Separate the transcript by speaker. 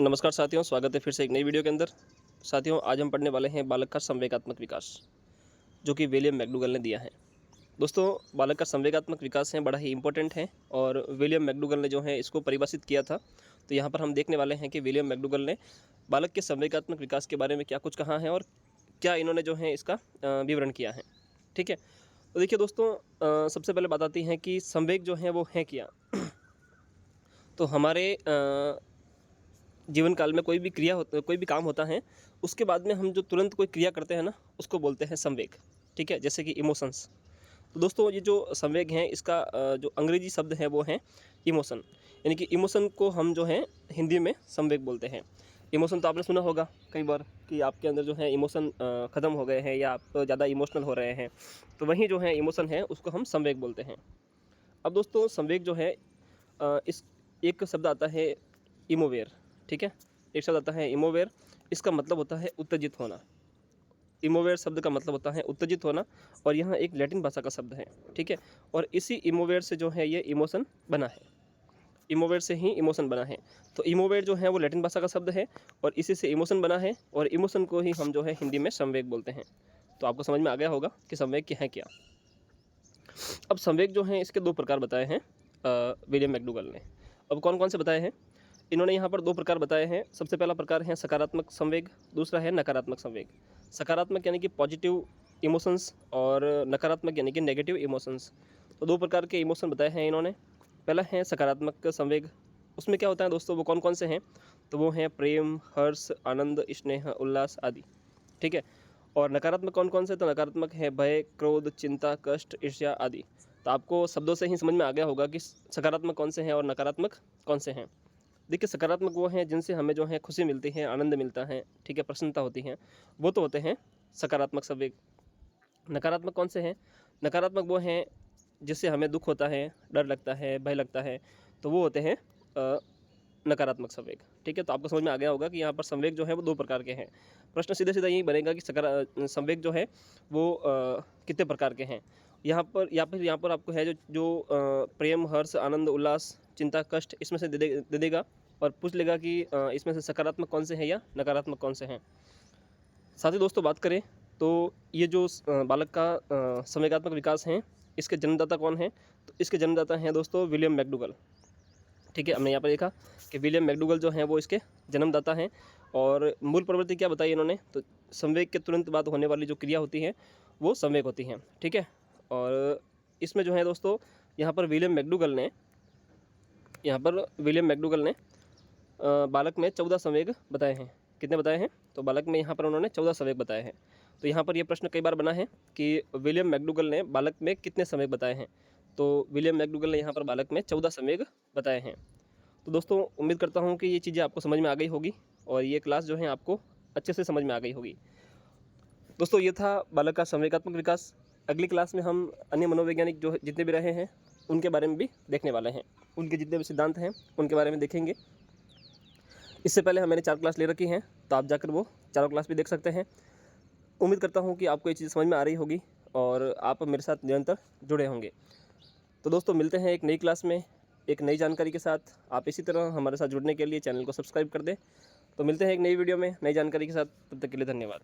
Speaker 1: नमस्कार साथियों, स्वागत है फिर से एक नई वीडियो के अंदर। साथियों, आज हम पढ़ने वाले हैं बालक का संवेगात्मक विकास, जो कि विलियम मैकडूगल ने दिया है। दोस्तों, बालक का संवेगात्मक विकास है बड़ा ही इंपॉर्टेंट है और विलियम मैकडूगल ने जो है इसको परिभाषित किया था। तो यहाँ पर हम देखने वाले हैं कि विलियम मैकडूगल ने बालक के संवेगात्मक विकास के बारे में क्या कुछ कहा है और क्या इन्होंने जो है इसका विवरण किया है। ठीक है, तो देखिए दोस्तों, सबसे पहले बात आती है कि संवेग जो है वो है क्या। तो हमारे जीवन काल में कोई भी क्रिया होता, कोई भी काम होता है, उसके बाद में हम जो तुरंत कोई क्रिया करते हैं ना, उसको बोलते हैं संवेग। ठीक है, जैसे कि इमोशंस। तो दोस्तों, ये जो संवेग है इसका जो अंग्रेजी शब्द है वो है इमोशन। यानी कि इमोशन को हम जो है हिंदी में संवेग बोलते हैं। इमोशन तो आपने सुना होगा कई बार कि आपके अंदर जो है इमोशन ख़त्म हो गए हैं या आप ज़्यादा इमोशनल हो रहे हैं, तो वही जो है इमोशन है उसको हम संवेग बोलते हैं। अब दोस्तों, संवेग जो है इस एक शब्द आता है इमोवेयर। ठीक है, एक शब्द आता है इमोवेयर। इसका मतलब होता है उत्तेजित होना। इमोवेयर शब्द का मतलब होता है उत्तेजित होना और यह एक लैटिन भाषा का शब्द है। ठीक है, और इसी इमोवेयर से जो है ये इमोशन बना है। इमोवेयर से ही इमोशन बना है। तो इमोवेयर जो है वो लैटिन भाषा का शब्द है और इसी से इमोशन बना है और इमोशन को ही हम जो है हिंदी में संवेग बोलते हैं। तो आपको समझ में आ गया होगा कि संवेग क्या है क्या। अब संवेग जो है इसके दो प्रकार बताए हैं विलियम मैकडूगल ने। अब कौन कौन से बताए हैं? इन्होंने यहाँ पर दो प्रकार बताए हैं। सबसे पहला प्रकार है सकारात्मक संवेग, दूसरा है नकारात्मक संवेग। सकारात्मक यानी कि पॉजिटिव इमोशंस और नकारात्मक यानी कि नेगेटिव इमोशंस। तो दो प्रकार के इमोशन बताए हैं इन्होंने। पहला है सकारात्मक संवेग। उसमें क्या होता है दोस्तों, वो कौन कौन से हैं? तो वो हैं प्रेम, हर्ष, आनंद, स्नेह, उल्लास आदि। ठीक है, और नकारात्मक कौन कौन से? तो नकारात्मक है भय, क्रोध, चिंता, कष्ट, ईर्ष्या आदि। तो आपको शब्दों से ही समझ में आ गया होगा कि सकारात्मक कौन से हैं और नकारात्मक कौन से हैं। देखिए, सकारात्मक वो हैं जिनसे हमें जो है खुशी मिलती है, आनंद मिलता है, ठीक है, प्रसन्नता होती है, वो तो होते हैं सकारात्मक संवेग। नकारात्मक कौन से हैं? नकारात्मक वो हैं जिससे हमें दुख होता है, डर लगता है, भय लगता है, तो वो होते हैं नकारात्मक संवेग। ठीक है, तो आपको समझ में आ गया होगा कि यहाँ पर संवेग जो है वो दो प्रकार के हैं। प्रश्न सीधा सीधा यही बनेगा कि संवेग जो है वो कितने प्रकार के हैं। यहाँ पर आपको है जो प्रेम, हर्ष, आनंद, उल्लास, चिंता, कष्ट, इसमें से दे देगा और पूछ लेगा कि इसमें से सकारात्मक कौन से हैं या नकारात्मक कौन से हैं। साथ ही दोस्तों, बात करें तो ये जो बालक का संवेगात्मक विकास है, इसके जन्मदाता कौन है? तो इसके जन्मदाता हैं दोस्तों विलियम मैकडूगल। ठीक है, हमने यहाँ पर देखा कि विलियम मैकडूगल जो हैं वो इसके जन्मदाता हैं। और मूल प्रवृत्ति क्या बताई इन्होंने? तो संवेग के तुरंत बाद होने वाली जो क्रिया होती है वो संवेग होती हैं। ठीक है, और इसमें जो है दोस्तों, यहाँ पर विलियम मैकडूगल ने बालक में 14 संवेग बताए हैं। कितने बताए हैं? तो बालक में यहाँ पर उन्होंने 14 संवेग बताए हैं। तो यहाँ पर यह प्रश्न कई बार बना है कि विलियम मैकडूगल ने बालक में कितने संवेग बताए हैं। तो विलियम मैकडूगल ने यहाँ पर बालक में 14 संवेग बताए हैं। तो दोस्तों, उम्मीद करता हूँ कि ये चीज़ें आपको समझ में आ गई होगी और ये क्लास जो है आपको अच्छे से समझ में आ गई होगी। दोस्तों, ये था बालक का संवेगात्मक विकास। अगली क्लास में हम अन्य मनोवैज्ञानिक जो जितने भी रहे हैं उनके बारे में भी देखने वाले हैं। उनके जितने भी सिद्धांत हैं उनके बारे में देखेंगे। इससे पहले मैंने 4 क्लास ले रखी हैं, तो आप जाकर वो चारों क्लास भी देख सकते हैं। उम्मीद करता हूँ कि आपको ये चीज़ समझ में आ रही होगी और आप मेरे साथ निरंतर जुड़े होंगे। तो दोस्तों, मिलते हैं एक नई क्लास में एक नई जानकारी के साथ। आप इसी तरह हमारे साथ जुड़ने के लिए चैनल को सब्सक्राइब कर दें। तो मिलते हैं एक नई वीडियो में नई जानकारी के साथ। तब तक के लिए धन्यवाद।